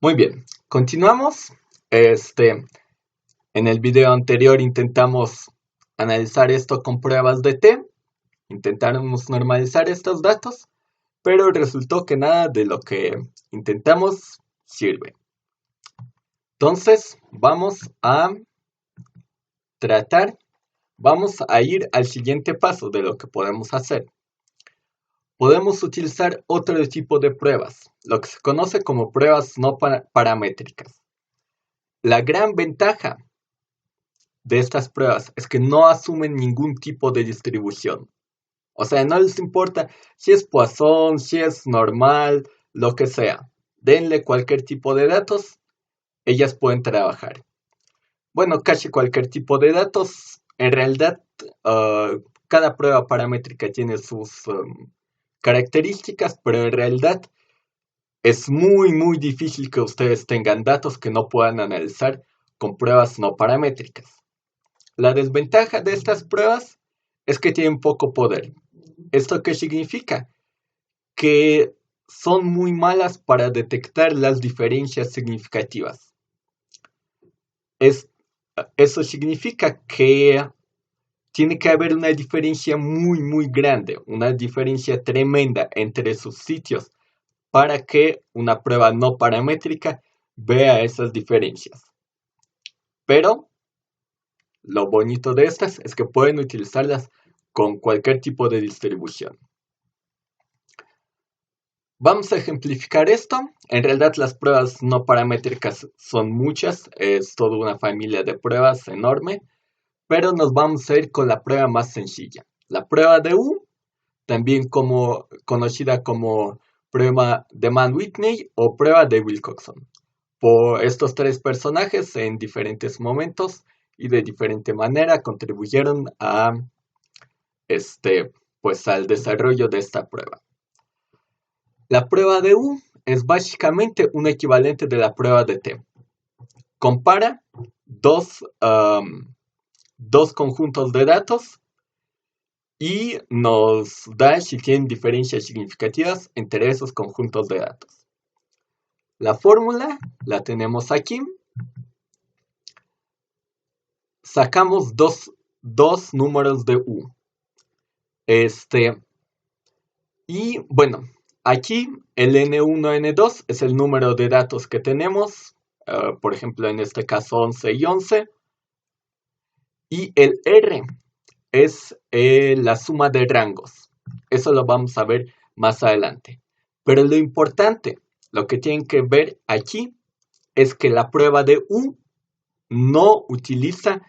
Muy bien, continuamos. En el video anterior intentamos analizar esto con pruebas de T, intentamos normalizar estos datos, pero resultó que nada de lo que intentamos sirve. Entonces, tratar, vamos a ir al siguiente paso de lo que podemos hacer. Podemos utilizar otro tipo de pruebas, lo que se conoce como pruebas no paramétricas. La gran ventaja de estas pruebas es que no asumen ningún tipo de distribución. O sea, no les importa si es Poisson, si es normal, lo que sea. Denle cualquier tipo de datos, ellas pueden trabajar. Bueno, casi cualquier tipo de datos. En realidad, cada prueba paramétrica tiene sus características, pero en realidad es muy difícil que ustedes tengan datos que no puedan analizar con pruebas no paramétricas. La desventaja de estas pruebas es que tienen poco poder. ¿Esto qué significa? Que son muy malas para detectar las diferencias significativas. Eso significa que tiene que haber una diferencia muy grande, una diferencia tremenda entre sus sitios para que una prueba no paramétrica vea esas diferencias. Pero lo bonito de estas es que pueden utilizarlas con cualquier tipo de distribución. Vamos a ejemplificar esto. En realidad las pruebas no paramétricas son muchas, es toda una familia de pruebas enorme, pero nos vamos a ir con la prueba más sencilla. La prueba de U, también conocida como prueba de Mann-Whitney o prueba de Wilcoxon. Por estos tres personajes en diferentes momentos y de diferente manera contribuyeron al desarrollo de esta prueba. La prueba de U es básicamente un equivalente de la prueba de T. Compara dos conjuntos de datos y nos da si tienen diferencias significativas entre esos conjuntos de datos. La fórmula la tenemos aquí. Sacamos dos números de U. Y bueno, aquí el N1, N2 es el número de datos que tenemos. Por ejemplo, en este caso 11 y 11. Y el R es la suma de rangos. Eso lo vamos a ver más adelante. Pero lo importante, lo que tienen que ver aquí, es que la prueba de U no utiliza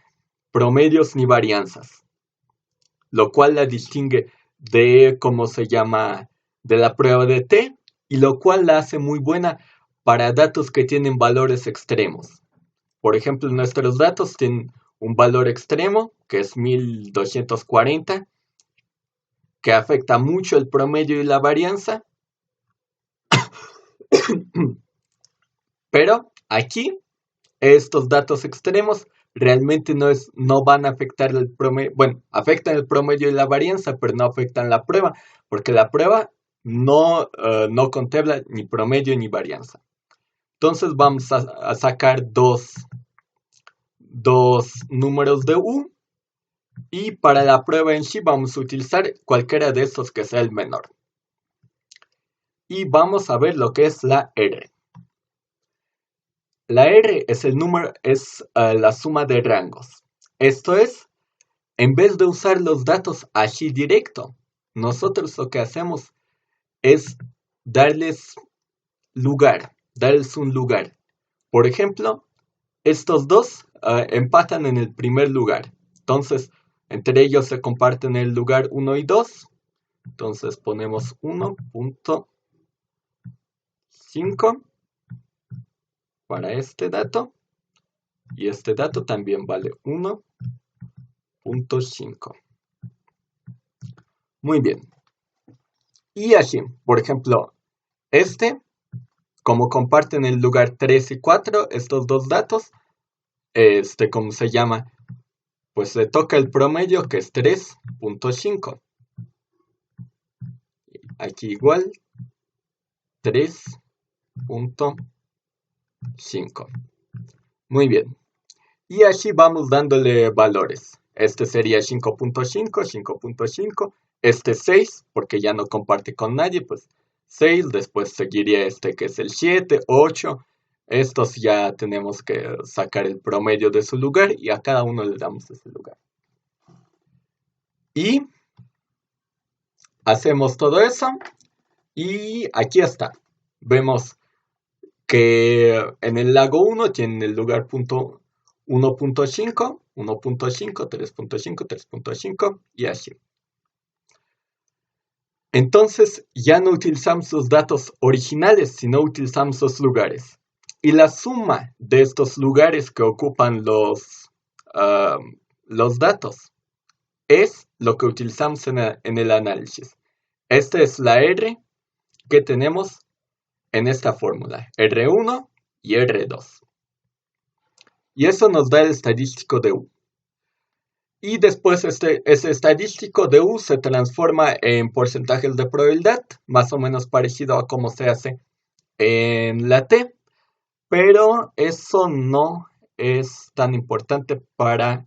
promedios ni varianzas, lo cual la distingue de, de la prueba de T, y lo cual la hace muy buena para datos que tienen valores extremos. Por ejemplo, nuestros datos tienen un valor extremo, que es 1240, que afecta mucho el promedio y la varianza. Pero aquí, estos datos extremos realmente no van a afectar el promedio. Bueno, afectan el promedio y la varianza, pero no afectan la prueba, porque la prueba no contempla ni promedio ni varianza. Entonces vamos a sacar dos números de U, y para la prueba en sí vamos a utilizar cualquiera de estos que sea el menor. Y vamos a ver lo que es la R. La R es la suma de rangos. Esto es, en vez de usar los datos así directo, nosotros lo que hacemos es darles un lugar. Por ejemplo, estos dos empatan en el primer lugar. Entonces, entre ellos se comparten el lugar 1 y 2. Entonces ponemos 1.5 para este dato. Y este dato también vale 1.5. Muy bien. Y así, por ejemplo, como comparten el lugar 3 y 4, estos dos datos, ¿cómo se llama? Pues le toca el promedio, que es 3.5. Aquí igual, 3.5. 5. Muy bien. Y así vamos dándole valores. Este sería 5.5, 5.5. Este 6, porque ya no comparte con nadie, pues 6. Después seguiría este que es el 7, 8. Estos ya tenemos que sacar el promedio de su lugar y a cada uno le damos ese lugar. Y hacemos todo eso y aquí está. Vemos que en el lago 1 tiene el lugar punto 1.5, 1.5, 3.5, 3.5 y así. Entonces ya no utilizamos los datos originales, sino utilizamos los lugares. Y la suma de estos lugares que ocupan los datos es lo que utilizamos en el análisis. Esta es la R que tenemos en esta fórmula, R1 y R2. Y eso nos da el estadístico de U. Y después ese estadístico de U se transforma en porcentajes de probabilidad, más o menos parecido a cómo se hace en la T, pero eso no es tan importante para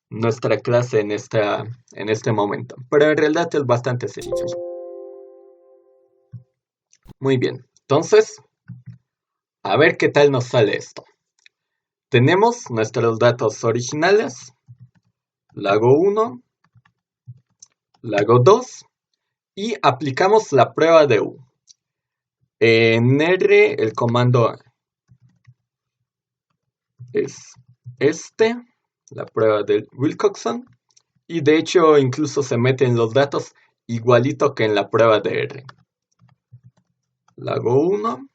nuestra clase en este momento. Pero en realidad es bastante sencillo. Muy bien, entonces, a ver qué tal nos sale esto. Tenemos nuestros datos originales, lago 1, lago 2, y aplicamos la prueba de U. En R el comando es la prueba de Wilcoxon, y de hecho incluso se meten los datos igualito que en la prueba de R. Lago 1,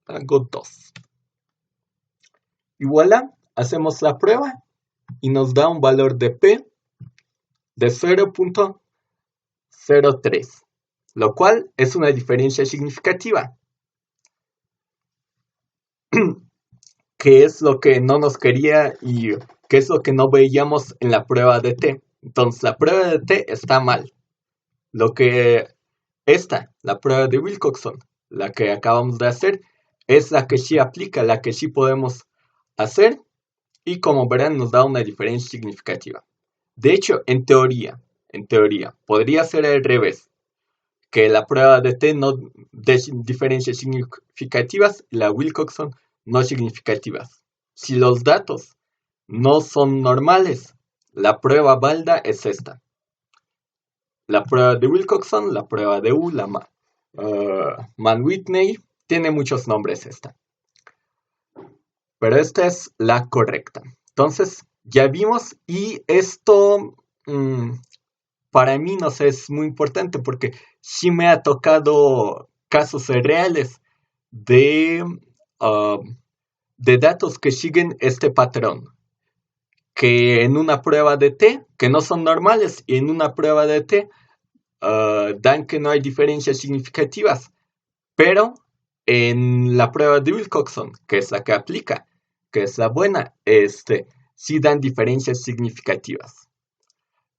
lago 2. Y voilà, hacemos la prueba y nos da un valor de P de 0.03, lo cual es una diferencia significativa. ¿Qué es lo que no nos quería y qué es lo que no veíamos en la prueba de T? Entonces, la prueba de T está mal. La prueba de Wilcoxon, la que acabamos de hacer, es la que sí aplica, la que sí podemos hacer, y como verán nos da una diferencia significativa. De hecho, en teoría, podría ser al revés, que la prueba de T no dé diferencias significativas y la Wilcoxon no significativas. Si los datos no son normales, la prueba válida es esta. La prueba de Wilcoxon, la prueba de U, la Mann-Whitney, tiene muchos nombres esta. Pero esta es la correcta. Entonces, ya vimos, y esto para mí, no sé, es muy importante porque sí me ha tocado casos reales de datos que siguen este patrón. Que en una prueba de T, que no son normales, y en una prueba de T dan que no hay diferencias significativas. Pero en la prueba de Wilcoxon, que es la que aplica, que es la buena, sí dan diferencias significativas.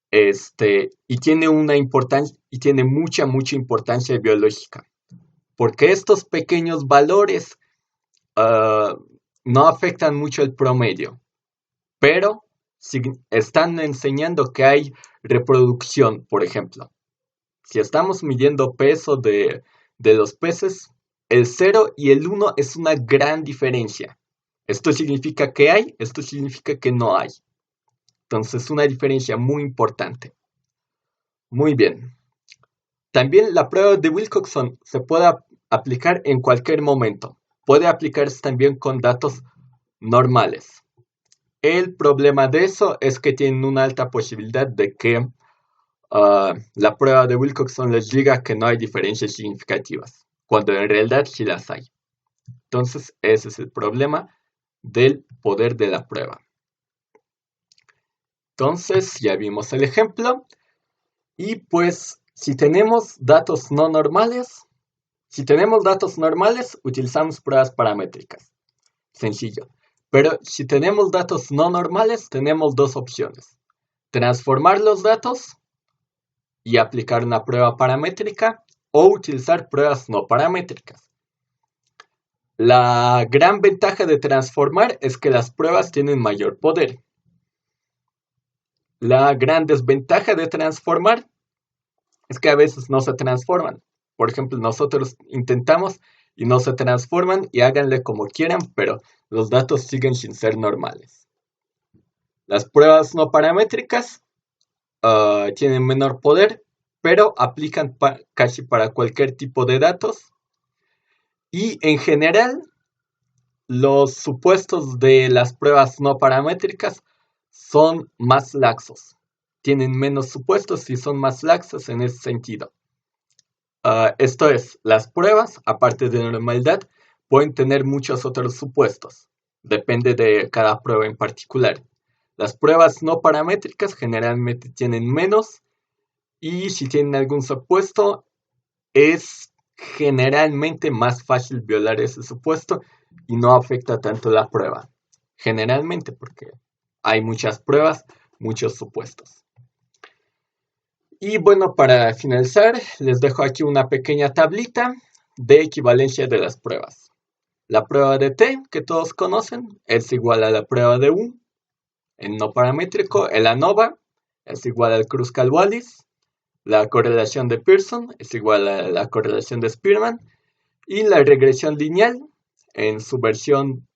Y tiene una importancia, y tiene mucha importancia biológica. Porque estos pequeños valores no afectan mucho el promedio, pero están enseñando que hay reproducción, por ejemplo. Si estamos midiendo peso de los peces, el 0 y el 1 es una gran diferencia. Esto significa que hay, esto significa que no hay. Entonces, una diferencia muy importante. Muy bien. También la prueba de Wilcoxon se puede aplicar en cualquier momento. Puede aplicarse también con datos normales. El problema de eso es que tienen una alta posibilidad de que la prueba de Wilcoxon les diga que no hay diferencias significativas, cuando en realidad sí las hay. Entonces, ese es el problema del poder de la prueba. Entonces, ya vimos el ejemplo. Y pues, si tenemos datos no normales, utilizamos pruebas paramétricas. Sencillo. Pero si tenemos datos no normales, tenemos dos opciones. Transformar los datos y aplicar una prueba paramétrica, o utilizar pruebas no paramétricas. La gran ventaja de transformar es que las pruebas tienen mayor poder. La gran desventaja de transformar es que a veces no se transforman. Por ejemplo, nosotros intentamos y no se transforman y háganle como quieran, pero los datos siguen sin ser normales. Las pruebas no paramétricas tienen menor poder, pero aplican casi para cualquier tipo de datos. Y en general, los supuestos de las pruebas no paramétricas son más laxos. Tienen menos supuestos y son más laxos en ese sentido. Esto es, las pruebas, aparte de normalidad, pueden tener muchos otros supuestos. Depende de cada prueba en particular. Las pruebas no paramétricas generalmente tienen menos y si tienen algún supuesto, es generalmente más fácil violar ese supuesto y no afecta tanto la prueba. Generalmente porque hay muchas pruebas, muchos supuestos. Y bueno, para finalizar, les dejo aquí una pequeña tablita de equivalencia de las pruebas. La prueba de T, que todos conocen, es igual a la prueba de U. En no paramétrico, el ANOVA es igual al Kruskal-Wallis. La correlación de Pearson es igual a la correlación de Spearman. Y la regresión lineal, en su versión,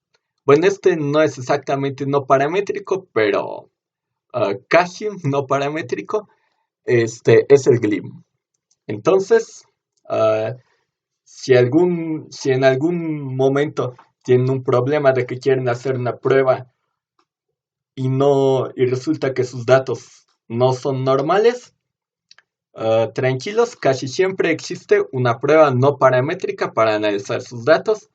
bueno, este no es exactamente no paramétrico, pero casi no paramétrico, es el GLIM. Entonces, uh, si en algún momento tienen un problema de que quieren hacer una prueba y resulta que sus datos no son normales, tranquilos, casi siempre existe una prueba no paramétrica para analizar sus datos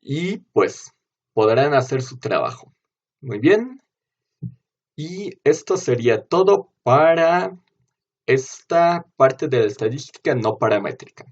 y pues podrán hacer su trabajo. Muy bien. Y esto sería todo para esta parte de la estadística no paramétrica.